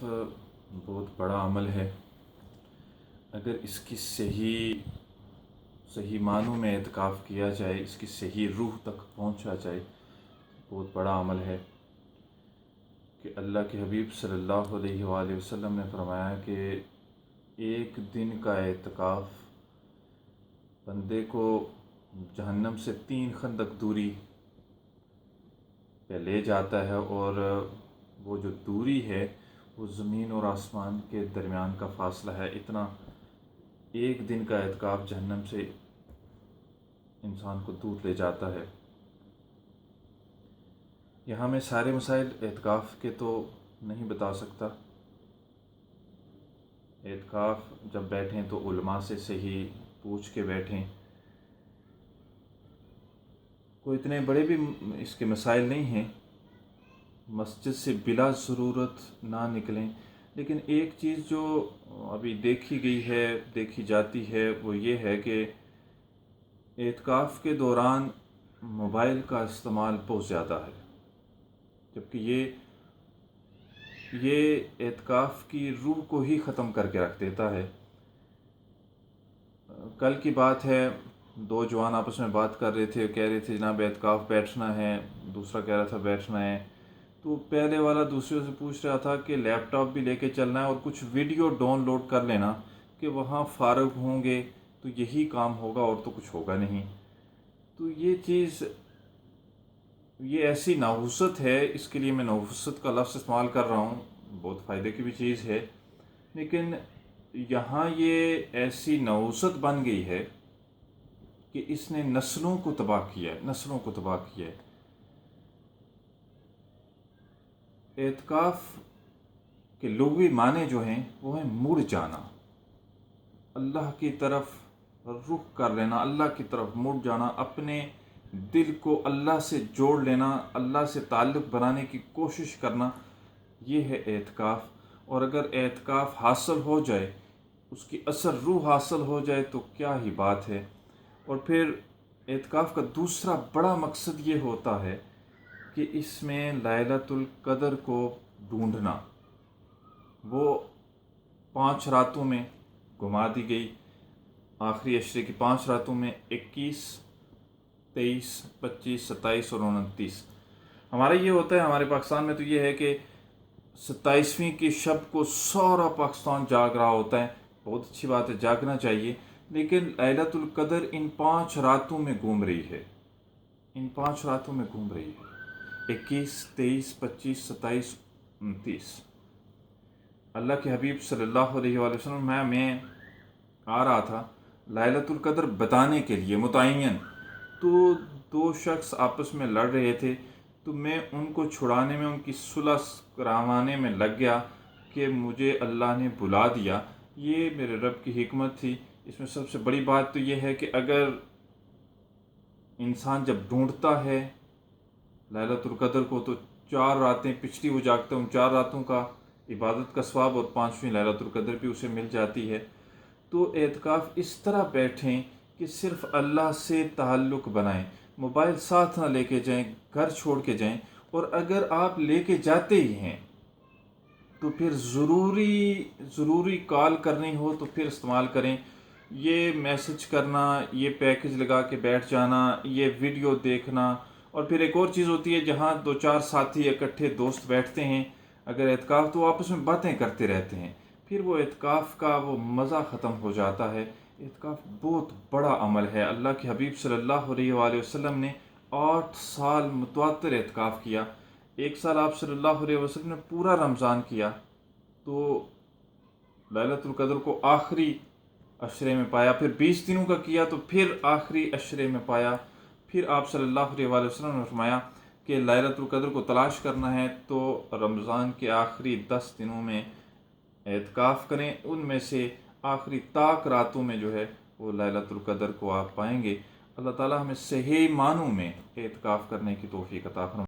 بہت بڑا عمل ہے۔ اگر اس کی صحیح معنوں میں اعتکاف کیا جائے، اس کی صحیح روح تک پہنچا جائے، بہت بڑا عمل ہے کہ اللہ کے حبیب صلی اللہ علیہ وآلہ وسلم نے فرمایا کہ ایک دن کا اعتکاف بندے کو جہنم سے 3 خندق دوری پہ لے جاتا ہے، اور وہ جو دوری ہے وہ زمین اور آسمان کے درمیان کا فاصلہ ہے۔ اتنا ایک دن کا اعتکاف جہنم سے انسان کو دور لے جاتا ہے۔ یہاں میں سارے مسائل اعتکاف کے تو نہیں بتا سکتا۔ اعتکاف جب بیٹھیں تو علماء سے صحیح پوچھ کے بیٹھیں۔ کوئی اتنے بڑے بھی اس کے مسائل نہیں ہیں، مسجد سے بلا ضرورت نہ نکلیں۔ لیکن ایک چیز جو ابھی دیکھی جاتی ہے وہ یہ ہے کہ اعتکاف کے دوران موبائل کا استعمال بہت زیادہ ہے، جبکہ یہ اعتکاف کی روح کو ہی ختم کر کے رکھ دیتا ہے۔ کل کی بات ہے، 2 جوان آپس میں بات کر رہے تھے، کہہ رہے تھے جناب اعتکاف بیٹھنا ہے، دوسرا کہہ رہا تھا بیٹھنا ہے۔ تو پہلے والا دوسرے سے پوچھ رہا تھا کہ لیپ ٹاپ بھی لے کے چلنا ہے اور کچھ ویڈیو ڈاؤن لوڈ کر لینا کہ وہاں فارغ ہوں گے تو یہی کام ہوگا اور تو کچھ ہوگا نہیں۔ تو یہ ایسی نحوست ہے، اس کے لیے میں نحوست کا لفظ استعمال کر رہا ہوں، بہت فائدے کی بھی چیز ہے، لیکن یہاں یہ ایسی نحوست بن گئی ہے کہ اس نے نسلوں کو تباہ کیا ہے۔ اعتکاف کے لغوی معنی جو ہیں وہ ہیں مڑ جانا، اللہ کی طرف رخ کر لینا، اللہ کی طرف مڑ جانا، اپنے دل کو اللہ سے جوڑ لینا، اللہ سے تعلق بنانے کی کوشش کرنا، یہ ہے اعتکاف۔ اور اگر اعتکاف حاصل ہو جائے، اس کی اثر روح حاصل ہو جائے تو کیا ہی بات ہے۔ اور پھر اعتکاف کا دوسرا بڑا مقصد یہ ہوتا ہے کہ اس میں لیلۃ القدر کو ڈھونڈنا، وہ 5 راتوں میں گھما دی گئی، آخری عشرے کی 5 راتوں میں 21، 23، 25، 27 اور 29۔ ہمارا یہ ہوتا ہے، ہمارے پاکستان میں تو یہ ہے کہ 27ویں کی شب کو سارا پاکستان جاگ رہا ہوتا ہے۔ بہت اچھی بات ہے، جاگنا چاہیے، لیکن لیلۃ القدر ان 5 راتوں میں گھوم رہی ہے، 21، 23، 25، 27، 29۔ اللہ کے حبیب صلی اللہ علیہ وآلہ وسلم، میں آ رہا تھا لیلۃ القدر بتانے کے لیے متعین، تو 2 شخص آپس میں لڑ رہے تھے، تو میں ان کو چھڑانے میں، ان کی صلح کروانے میں لگ گیا کہ مجھے اللہ نے بلا دیا۔ یہ میرے رب کی حکمت تھی۔ اس میں سب سے بڑی بات تو یہ ہے کہ اگر انسان جب ڈھونڈتا ہے لیلۃ القدر کو تو 4 راتیں پچھلی وہ جاگتا ہے، ان 4 راتوں کا عبادت کا ثواب، اور 5ویں لیلۃ القدر بھی اسے مل جاتی ہے۔ تو اعتکاف اس طرح بیٹھیں کہ صرف اللہ سے تعلق بنائیں، موبائل ساتھ نہ لے کے جائیں، گھر چھوڑ کے جائیں، اور اگر آپ لے کے جاتے ہی ہیں تو پھر ضروری کال کرنی ہو تو پھر استعمال کریں۔ یہ میسج کرنا، یہ پیکج لگا کے بیٹھ جانا، یہ ویڈیو دیکھنا، اور پھر ایک اور چیز ہوتی ہے جہاں 2-4 ساتھی اکٹھے دوست بیٹھتے ہیں، اگر اعتکاف تو آپس میں باتیں کرتے رہتے ہیں، پھر وہ اعتکاف کا وہ مزہ ختم ہو جاتا ہے۔ اعتکاف بہت بڑا عمل ہے۔ اللہ کے حبیب صلی اللہ علیہ وآلہ وسلم نے 8 سال متواتر اعتکاف کیا۔ 1 سال آپ صلی اللہ علیہ وسلم نے پورا رمضان کیا، تو لیلۃ القدر کو آخری عشرے میں پایا، پھر 20 دنوں کا کیا تو پھر آخری عشرے میں پایا۔ پھر آپ صلی اللہ علیہ وآلہ وسلم نے فرمایا کہ لیلۃ القدر کو تلاش کرنا ہے تو رمضان کے آخری 10 دنوں میں اعتکاف کریں، ان میں سے آخری طاق راتوں میں جو ہے وہ لیلۃ القدر کو آپ پائیں گے۔ اللہ تعالی ہمیں صحیح معنوں میں اعتکاف کرنے کی توفیق عطا فرمائے۔